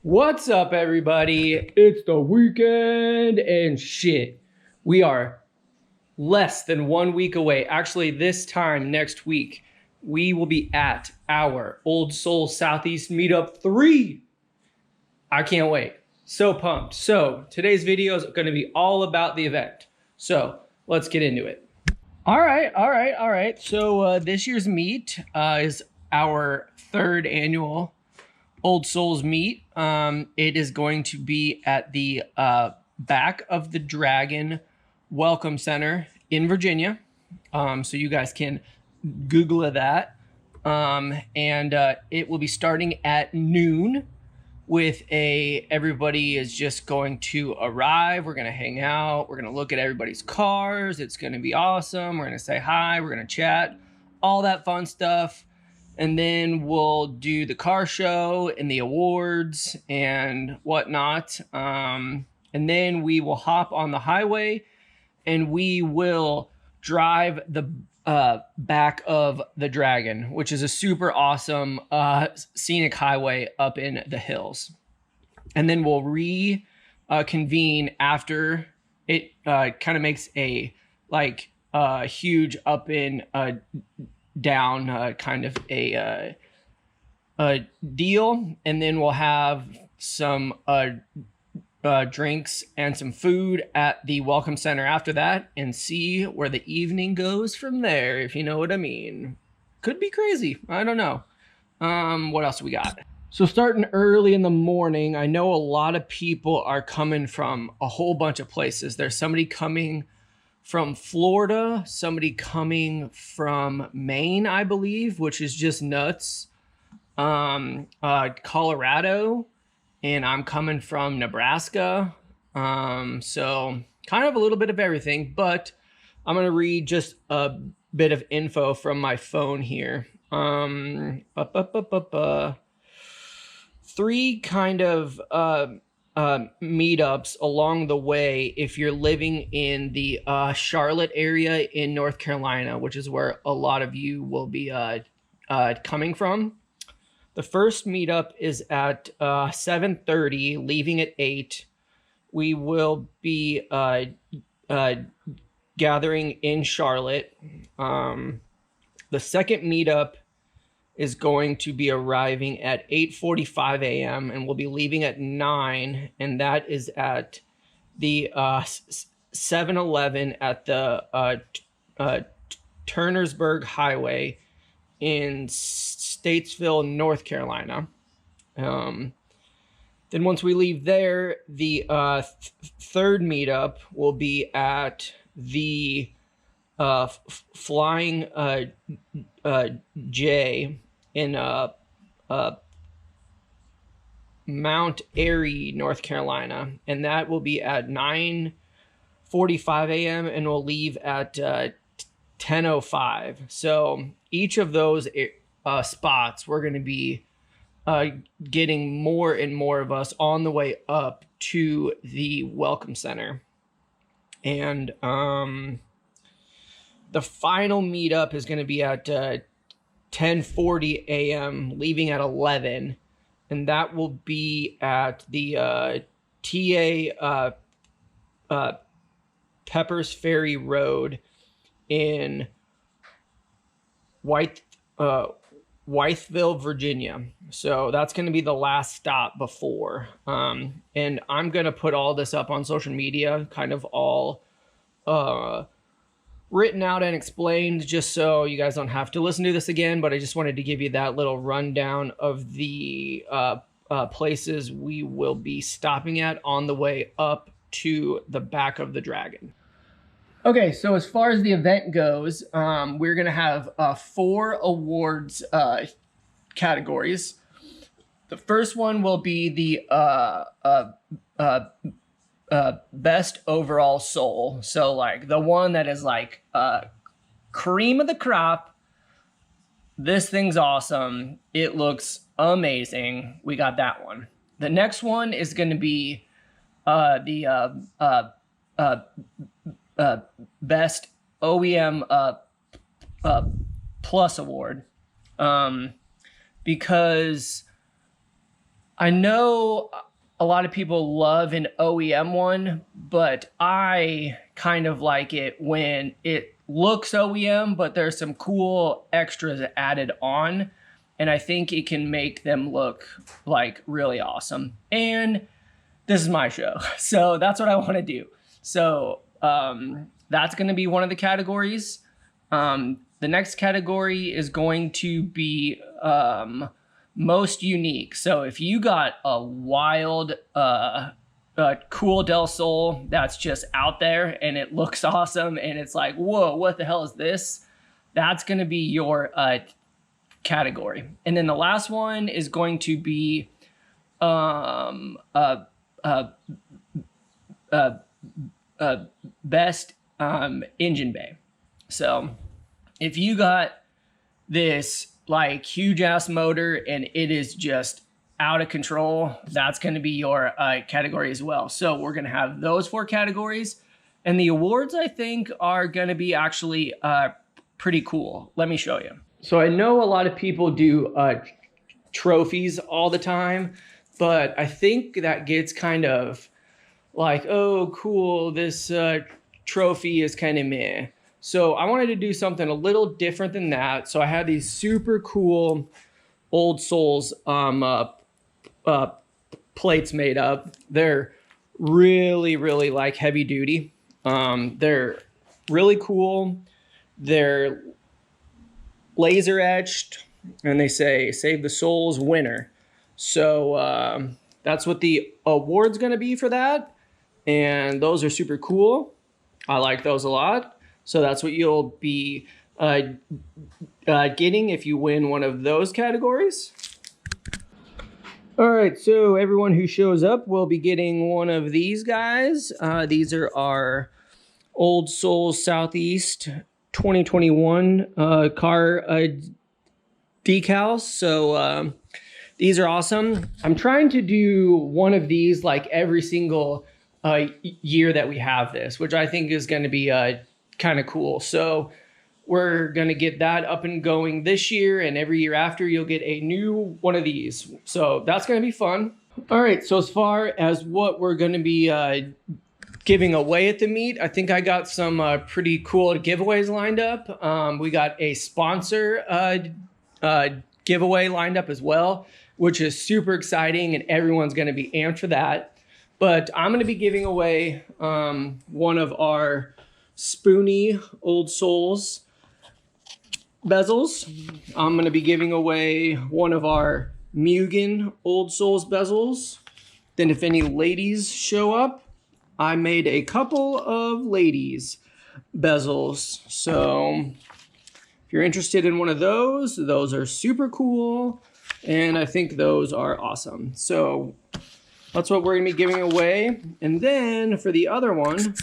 What's up, everybody? It's the weekend and shit. We are less than 1 week away. Actually, this time next week, we will be at our OldSols SouthEast Meetup 3. I can't wait. So pumped. So today's video is going to be all about the event. So let's get into it. All right. So this year's meet is our third annual Old Souls meet. It is going to be at the back of the Dragon Welcome Center in Virginia. So you guys can Google that. It will be starting at noon with everybody is just going to arrive. We're going to hang out. We're going to look at everybody's cars. It's going to be awesome. We're going to say hi. We're going to chat, all that fun stuff. And then we'll do the car show and the awards and whatnot. And then we will hop on the highway and we will drive the back of the Dragon, which is a super awesome scenic highway up in the hills. And then we'll reconvene after it kind of makes a huge up and down kind of a deal. And then we'll have some drinks and some food at the Welcome Center after that and see where the evening goes from there, if you know what I mean. Could be crazy. I don't know. What else we got? So starting early in the morning, I know a lot of people are coming from a whole bunch of places. There's somebody coming from Florida, somebody coming from Maine, I believe, which is just nuts. Colorado, and I'm coming from Nebraska. So kind of a little bit of everything, but I'm going to read just a bit of info from my phone here. Three kind of meetups along the way if you're living in the Charlotte area in North Carolina, which is where a lot of you will be coming from. The first meetup is at 7:30, leaving at 8. We will be gathering in Charlotte. The second meetup is going to be arriving at 8:45 a.m. and we'll be leaving at 9. And that is at the 7-Eleven at the Turnersburg Highway in Statesville, North Carolina. Then once we leave there, the third meetup will be at the Flying J in Mount Airy, North Carolina, and that will be at 9:45 a.m. and we'll leave at 10:05. So each of those spots, we're going to be getting more and more of us on the way up to the Welcome Center. And the final meetup is going to be at 10:40 a.m., leaving at 11. And that will be at the TA Peppers Ferry Road in Wytheville, Virginia. So that's going to be the last stop before. And I'm going to put all this up on social media, kind of all written out and explained, just so you guys don't have to listen to this again. But I just wanted to give you that little rundown of the places we will be stopping at on the way up to the back of the Dragon. Okay, so as far as the event goes, we're going to have 4 awards categories. The first one will be the best overall soul. So like the one that is like cream of the crop. This thing's awesome. It looks amazing. We got that one. The next one is going to be the best OEM plus award, because I know a lot of people love an OEM one, but I kind of like it when it looks OEM, but there's some cool extras added on. And I think it can make them look like really awesome. And this is my show, so that's what I want to do. So that's going to be one of the categories. The next category is going to be most unique. So if you got a wild, cool Del Sol that's just out there and it looks awesome and it's like, whoa, what the hell is this? That's going to be your category. And then the last one is going to be best engine bay. So if you got this like huge ass motor and it is just out of control, that's going to be your category as well. So we're going to have those 4 categories, and the awards I think are going to be actually pretty cool. Let me show you. So I know a lot of people do trophies all the time, but I think that gets kind of like, oh, cool, this trophy is kind of meh. So I wanted to do something a little different than that. So I had these super cool OldSols plates made up. They're really, really like heavy duty. They're really cool. They're laser etched, and they say "Save the Souls, winner." So that's what the award's going to be for that. And those are super cool. I like those a lot. So that's what you'll be getting if you win one of those categories. All right, so everyone who shows up will be getting one of these guys. These are our OldSols SouthEast 2021 car decals. So these are awesome. I'm trying to do one of these like every single year that we have this, which I think is going to be kind of cool. So we're going to get that up and going this year, and every year after you'll get a new one of these. So that's going to be fun. All right, so as far as what we're going to be giving away at the meet, I think I got some pretty cool giveaways lined up. We got a sponsor giveaway lined up as well, which is super exciting, and everyone's going to be amped for that. But I'm going to be giving away one of our spoony OldSols bezels. I'm going to be giving away one of our Mugen OldSols bezels. Then if any ladies show up, I made a couple of ladies bezels. So if you're interested in one of those are super cool, and I think those are awesome. So that's what we're going to be giving away. And then for the other one,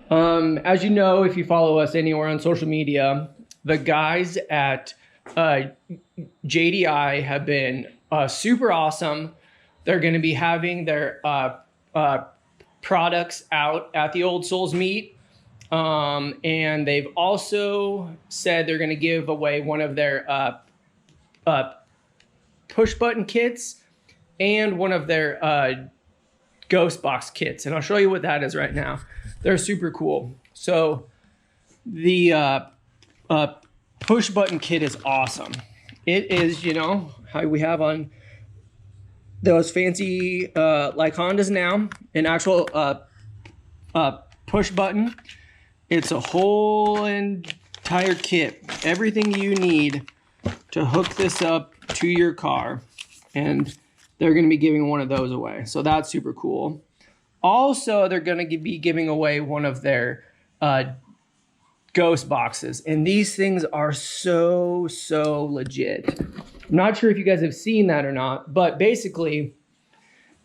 as you know, if you follow us anywhere on social media, the guys at JDI have been super awesome. They're going to be having their products out at the OldSols meet. And they've also said they're going to give away one of their push button kits and one of their ghost box kits. And I'll show you what that is right now. They're super cool. So the push button kit is awesome. It is, you know, how we have on those fancy like Hondas now, an actual push button. It's a whole entire kit. Everything you need to hook this up to your car. And they're going to be giving one of those away. So that's super cool. Also, they're going to be giving away one of their ghost boxes. And these things are so legit. I'm not sure if you guys have seen that or not, but basically,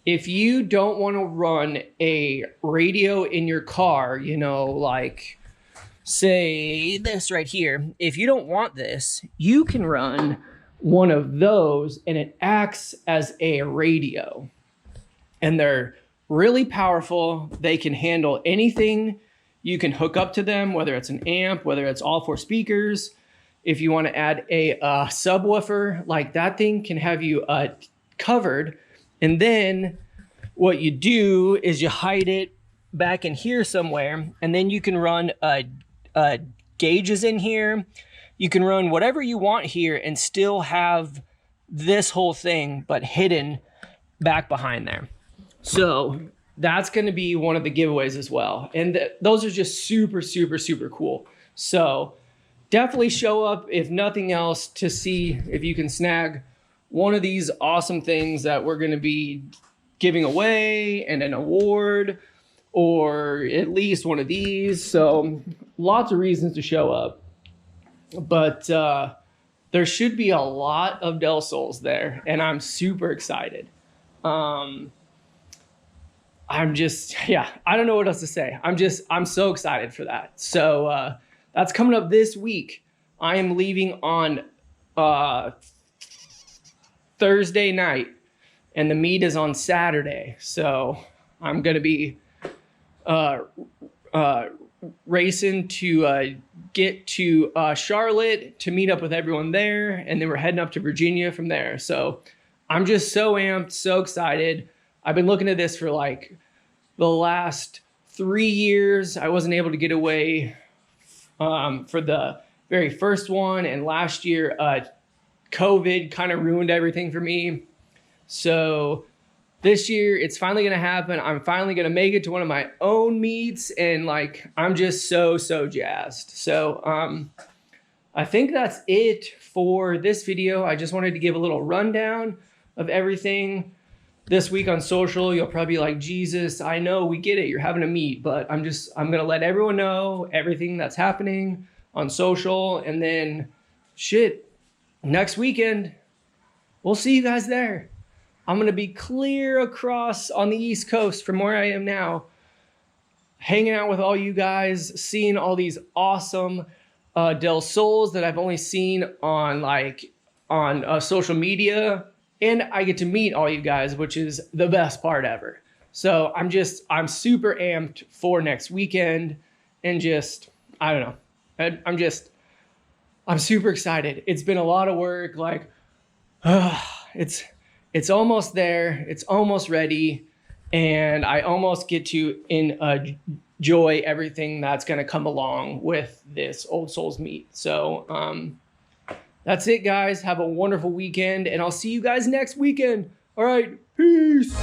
if you don't want to run a radio in your car, you know, like say this right here, if you don't want this, you can run one of those and it acts as a radio. And they're really powerful. They can handle anything you can hook up to them, whether it's an amp, whether it's all 4 speakers. If you want to add a subwoofer, like that thing can have you covered And then what you do is you hide it back in here somewhere, and then you can run gauges in here. You can run whatever you want here and still have this whole thing, but hidden back behind there. So that's going to be one of the giveaways as well. And those are just super, super, super cool. So definitely show up, if nothing else, to see if you can snag one of these awesome things that we're going to be giving away, and an award, or at least one of these. So lots of reasons to show up. But there should be a lot of Del Sols there, and I'm super excited. I'm just, yeah, I don't know what else to say. I'm so excited for that. So that's coming up this week. I am leaving on Thursday night, and the meet is on Saturday. So I'm going to be racing to get to Charlotte to meet up with everyone there, and then we're heading up to Virginia from there. So I'm just so amped, so excited. I've been looking at this for like the last 3 years. I wasn't able to get away for the very first one, and last year COVID kind of ruined everything for me. So this year it's finally going to happen. I'm finally going to make it to one of my own meets, and like I'm just so jazzed. So I think that's it for this video. I just wanted to give a little rundown of everything this week on social. You'll probably be like, Jesus, I know, we get it, you're having a meet, but I'm going to let everyone know everything that's happening on social. And then shit, next weekend, we'll see you guys there. I'm going to be clear across on the East Coast from where I am now, hanging out with all you guys, seeing all these awesome Del Sols that I've only seen on social media. And I get to meet all you guys, which is the best part ever. So I'm super amped for next weekend, and just, I don't know. I'm super excited. It's been a lot of work. Like, it's almost there. It's almost ready. And I almost get to enjoy everything that's going to come along with this Old Souls meet. So that's it, guys. Have a wonderful weekend, and I'll see you guys next weekend. All right, peace.